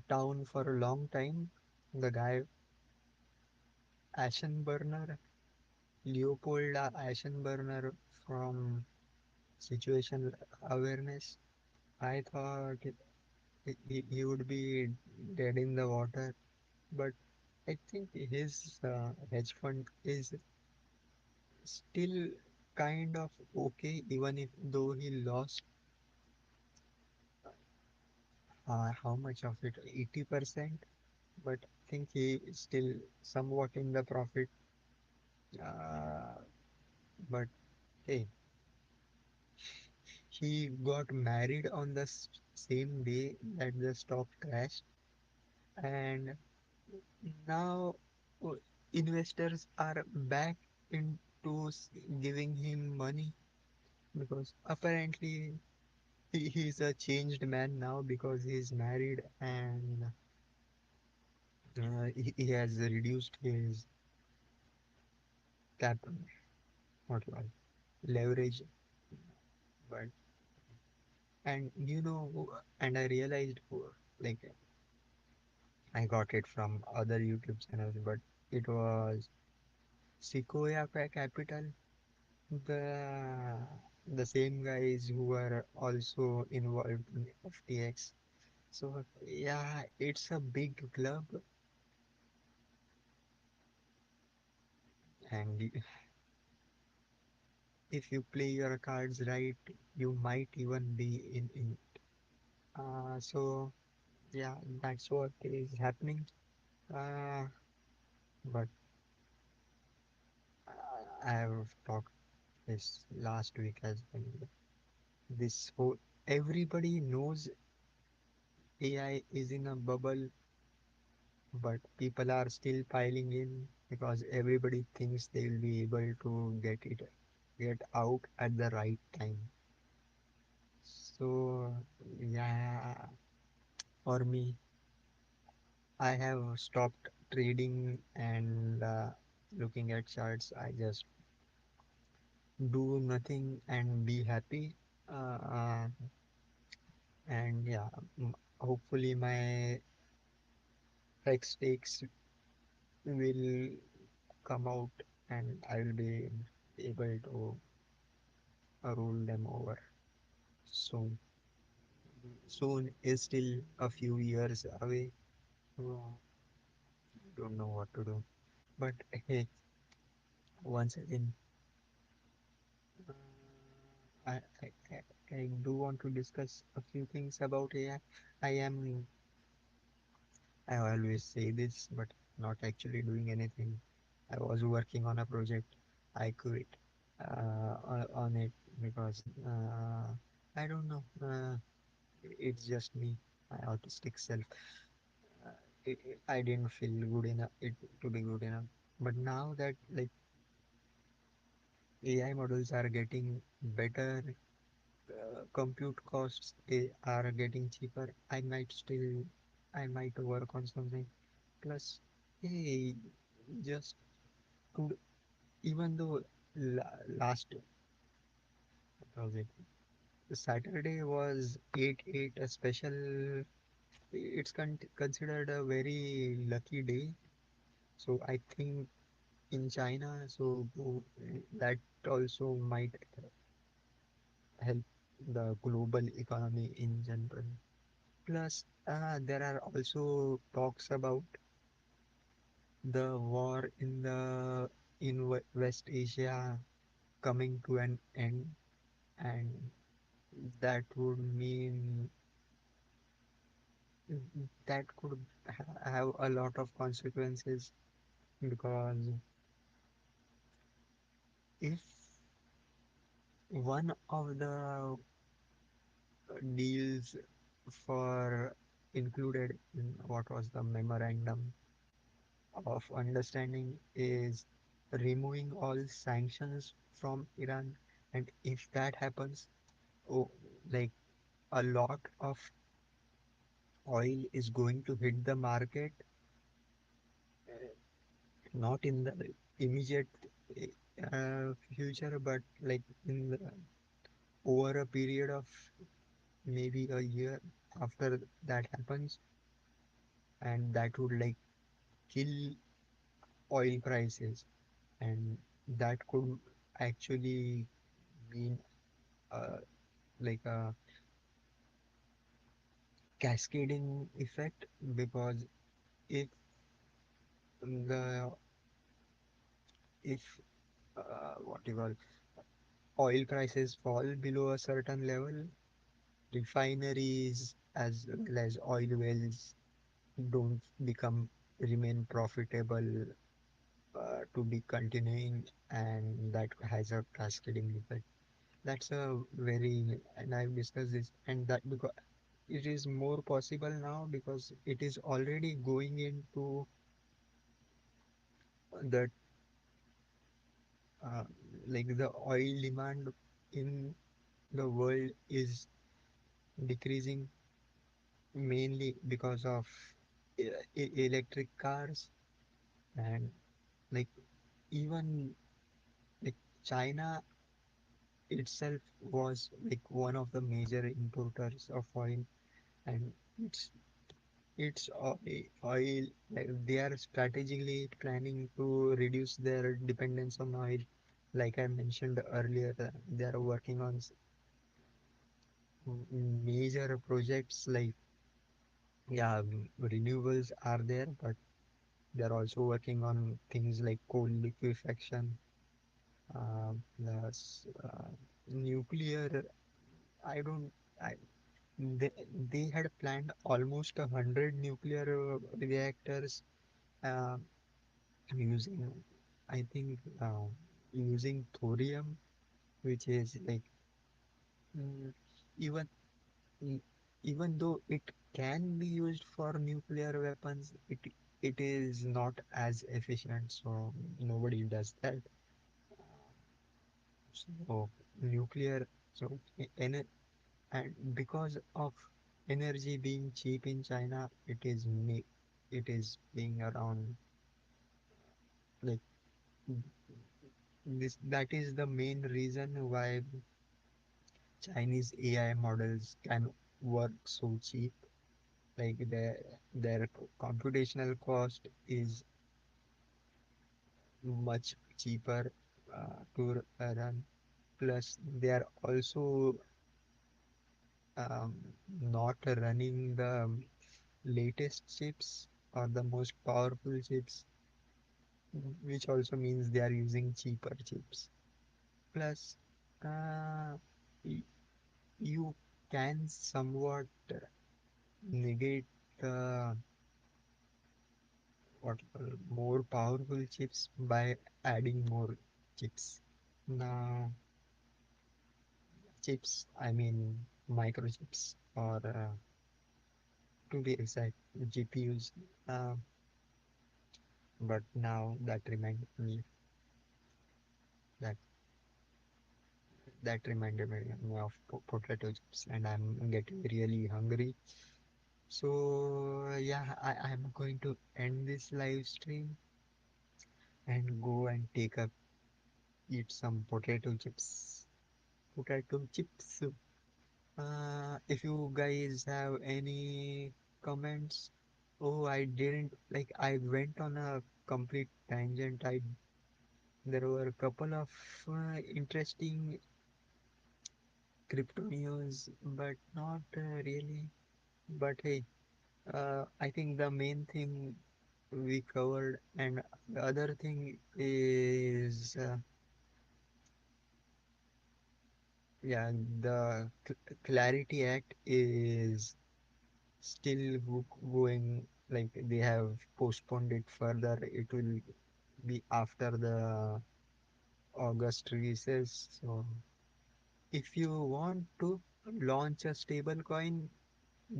town for a long time, the guy Ashenburner, Leopold Ashenburner from Situation Awareness. I thought he would be dead in the water, but I think his hedge fund is still kind of okay, even if though he lost how much of it, 80%, but I think he is still somewhat in the profit. Uh, but hey, he got married on the same day that the stock crashed, and now uh, investors are back into giving him money because apparently he's a changed man now because he's married and he has reduced his cap, what you call leverage. But and and I realized like I got it from other YouTube channels, but it was Sequoia Capital, the the same guys who were also involved in FTX. So yeah, it's a big club, and if you play your cards right, you might even be in. So yeah, that's what is happening. Uh, but I have talked this last week as well. This whole everybody knows AI is in a bubble, but people are still piling in because everybody thinks they will be able to get out at the right time. So yeah, for me, I have stopped trading and looking at charts. I just do nothing and be happy. Uh, and yeah, hopefully my tech stakes will come out and I will be able to rule them over soon. Soon is still a few years away, so don't know what to do. But hey, once again, uh, I, I, I I do want to discuss a few things about AI. I always say this, but not actually doing anything. I was working on a project. I quit on it because I don't know. It's just me, my autistic self. I didn't feel good enough it to be good enough. But now that like AI models are getting better, compute costs are getting cheaper, I might work on something. Plus, hey, just could even though last what was it? Saturday was 8/8, a special. It's considered a very lucky day. So I think in China, so that also might help the global economy in general. Plus, there are also talks about the war in West Asia coming to an end, and that would mean that could have a lot of consequences because if one of the deals for included in what was the memorandum of understanding is removing all sanctions from Iran, and if that happens, oh, like a lot of oil is going to hit the market, not in the immediate future, but like in the, over a period of maybe a year after that happens, and that would like kill oil prices, and that could actually mean uh, like a cascading effect because if the if what you call oil prices fall below a certain level, refineries as well as oil wells don't become remain profitable to be continuing, and that has a cascading effect. That's a very, and I've discussed this, and that because it is more possible now because it is already going into the uh, like the oil demand in the world is decreasing mainly because of electric cars, and like even like China itself was like one of the major importers of oil, and it's oil, like they are strategically planning to reduce their dependence on oil. Like I mentioned earlier, they are working on major projects like, yeah, renewables are there, but they're also working on things like coal liquefaction, plus nuclear. I don't. I, they had planned almost 100 nuclear reactors uh, using, I think, using thorium, which is like mm, even e- even though it can be used for nuclear weapons, it is not as efficient, so nobody does that. So nuclear, so and because of energy being cheap in China, it is being around like this. That is the main reason why Chinese AI models can work so cheap. Like their computational cost is much cheaper run. Plus, they are also um, not running the latest chips or the most powerful chips, which also means they are using cheaper chips. Plus, uh, y- you can somewhat negate the more powerful chips by adding more chips. Now, chips, I mean microchips, or to be exact, GPUs. Uh, but now that reminded me that that reminded me of potato chips, and I'm getting really hungry. So yeah, I'm going to end this live stream and go and take up eat some potato chips. Potato chips. If you guys have any comments, oh, I didn't like. I went on a complete tangent. I There were a couple of interesting crypto news, but not really. But hey, I think the main thing we covered, and the other thing is, yeah, the Clarity Act is still going. Like they have postponed it further. It will be after the August releases. So if you want to launch a stable coin,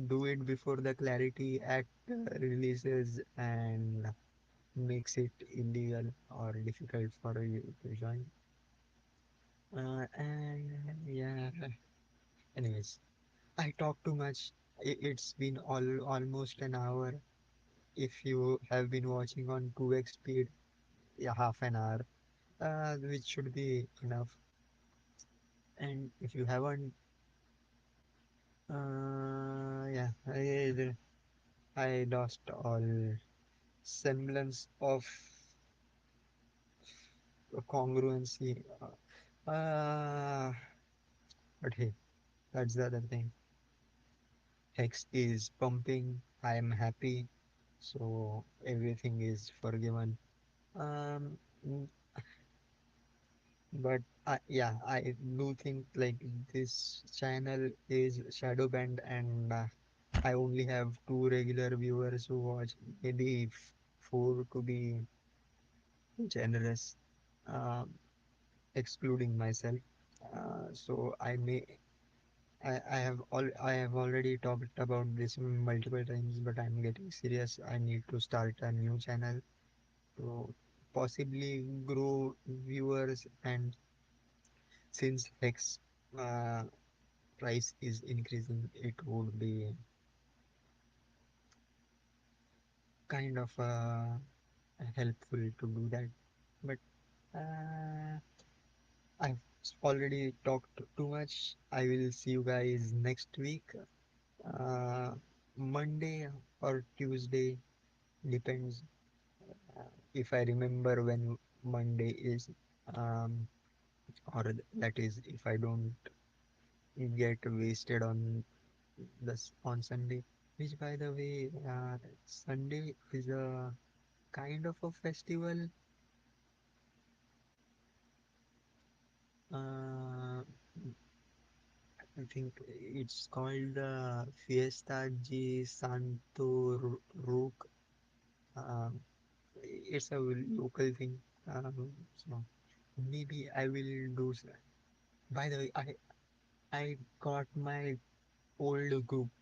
do it before the Clarity Act releases and makes it illegal or difficult for you to join. And yeah, anyways, I talk too much. It's been almost an hour. If you have been watching on 2x speed, yeah, half an hour, which should be enough. And if you haven't, yeah, I lost all semblance of congruency. But hey, that's the other thing. Hex is pumping. I am happy. So everything is forgiven. Um, mm, but yeah, I do think like this channel is shadow banned, and I only have two regular viewers who watch, maybe four to be generous, um, excluding myself. So I have already talked about this multiple times, but I'm getting serious. I need to start a new channel to possibly grow viewers, and since Hex uh, price is increasing, it would be kind of helpful to do that. But uh, I've already talked too much. I will see you guys next week. Uh, Monday or Tuesday, depends. If I remember when Monday is, um, or that is if I don't get wasted on this on Sunday. Which, by the way, Sunday is a kind of a festival. Uh, I think it's called Fiesta de Santo Roque. Um, it's a local thing. So maybe I will do. By the way, I got my old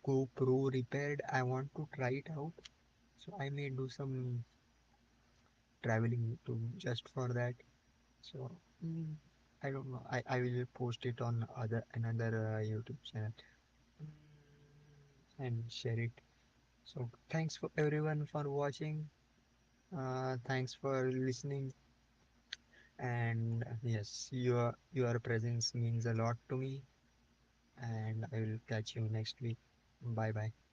GoPro repaired. I want to try it out. So I may do some traveling to just for that. So I don't know. I will post it on other another YouTube channel, and share it. So thanks for everyone for watching. Thanks for listening. And yes, your presence means a lot to me. And I will catch you next week. Bye bye.